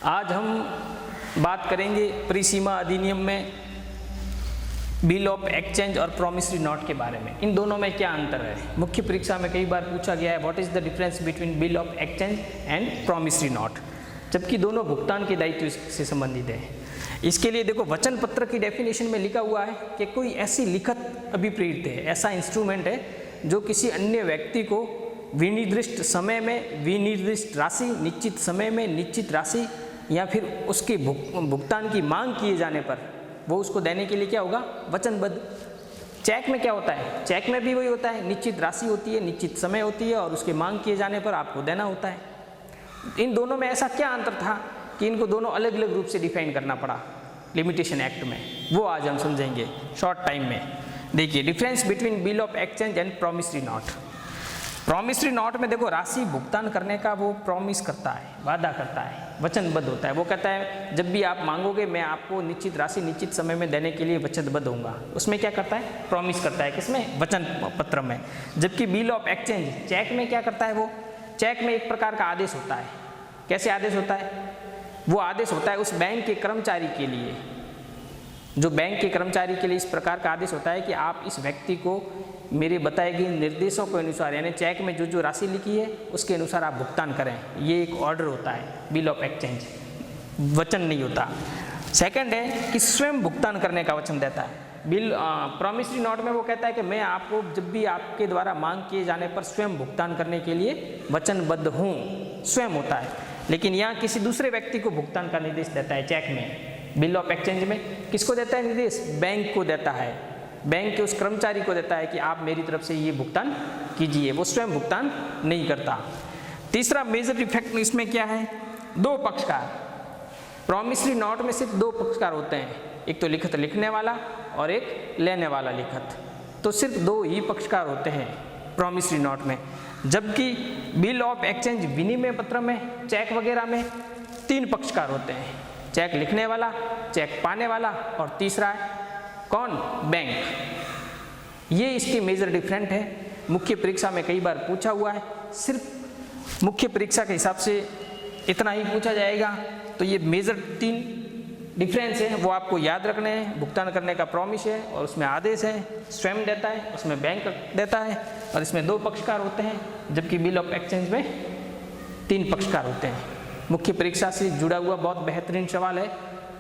आज हम बात करेंगे परिसीमा अधिनियम में बिल ऑफ एक्सचेंज और प्रॉमिसरी नोट के बारे में। इन दोनों में क्या अंतर है? मुख्य परीक्षा में कई बार पूछा गया है what is the difference between bill of exchange and promissory note, जबकि दोनों भुगतान के दायित्व से संबंधित है। इसके लिए देखो वचन पत्र की डेफिनेशन में लिखा हुआ है कि कोई ऐसी लिखित अभिप्रेत है, ऐसा इंस्ट्रूमेंट है जो किसी अन्य व्यक्ति को विनिर्दिष्ट समय में विनिर्दिष्ट राशि, निश्चित समय में निश्चित राशि या फिर उसके भुगतान की मांग किए जाने पर वो उसको देने के लिए क्या होगा? वचनबद्ध। चेक में क्या होता है? चेक में भी वही होता है, निश्चित राशि होती है, निश्चित समय होती है और उसके मांग किए जाने पर आपको देना होता है। इन दोनों में ऐसा क्या अंतर था कि इनको दोनों अलग अलग रूप से डिफाइन करना पड़ा लिमिटेशन एक्ट में, वो आज हम समझेंगे शॉर्ट टाइम में। देखिए difference between bill of exchange and promissory note. Promissory note में देखो राशि भुगतान करने का वो प्रॉमिस करता है, वादा करता है, वचनबद्ध होता है। वो कहता है जब भी आप मांगोगे मैं आपको निश्चित राशि निश्चित समय में देने के लिए वचनबद्ध होऊंगा। उसमें क्या करता है? प्रॉमिस करता है। किसमें? वचन पत्र में। जबकि बिल ऑफ एक्सचेंज चेक में क्या करता है? वो चेक में एक प्रकार का आदेश होता है। कैसे आदेश होता है? वो आदेश होता है उस बैंक के कर्मचारी के लिए, जो बैंक के कर्मचारी के लिए इस प्रकार का आदेश होता है कि आप इस व्यक्ति को मेरे बताए गए निर्देशों के अनुसार, यानी चेक में जो जो राशि लिखी है उसके अनुसार आप भुगतान करें। ये एक ऑर्डर होता है बिल ऑफ एक्सचेंज, वचन नहीं होता। सेकंड है कि स्वयं भुगतान करने का वचन देता है। बिल प्रॉमिसरी नोट में वो कहता है कि मैं आपको जब भी आपके द्वारा मांग किए जाने पर स्वयं भुगतान करने के लिए वचनबद्ध हूँ, स्वयं होता है। लेकिन यहाँ किसी दूसरे व्यक्ति को भुगतान का निर्देश देता है। चेक में, बिल ऑफ एक्सचेंज में किसको देता है निर्देश? बैंक को देता है, बैंक के उस कर्मचारी को देता है कि आप मेरी तरफ से ये भुगतान कीजिए, वो स्वयं भुगतान नहीं करता। तीसरा मेजर डिफेक्ट इसमें क्या है? दो पक्षकार। प्रॉमिसरी नोट में सिर्फ दो पक्षकार होते हैं, एक तो लिखित लिखने वाला और एक लेने वाला लिखित, तो सिर्फ दो ही पक्षकार होते हैं प्रॉमिसरी नोट में। जबकि बिल ऑफ एक्सचेंज विनिमय पत्र में, चेक वगैरह में तीन पक्षकार होते हैं, चेक लिखने वाला, चेक पाने वाला और तीसरा है कौन? बैंक। ये इसके मेजर डिफरेंट है। मुख्य परीक्षा में कई बार पूछा हुआ है। सिर्फ मुख्य परीक्षा के हिसाब से इतना ही पूछा जाएगा। तो ये मेजर तीन डिफरेंस है वो आपको याद रखने हैं। भुगतान करने का प्रॉमिस है और उसमें आदेश है, स्वयं देता है, उसमें बैंक देता है और इसमें दो पक्षकार होते हैं, जबकि बिल ऑफ एक्सचेंज में तीन पक्षकार होते हैं। मुख्य परीक्षा से जुड़ा हुआ बहुत बेहतरीन सवाल है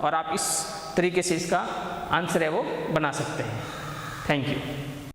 और आप इस तरीके से इसका आंसर है वो बना सकते हैं। Thank you.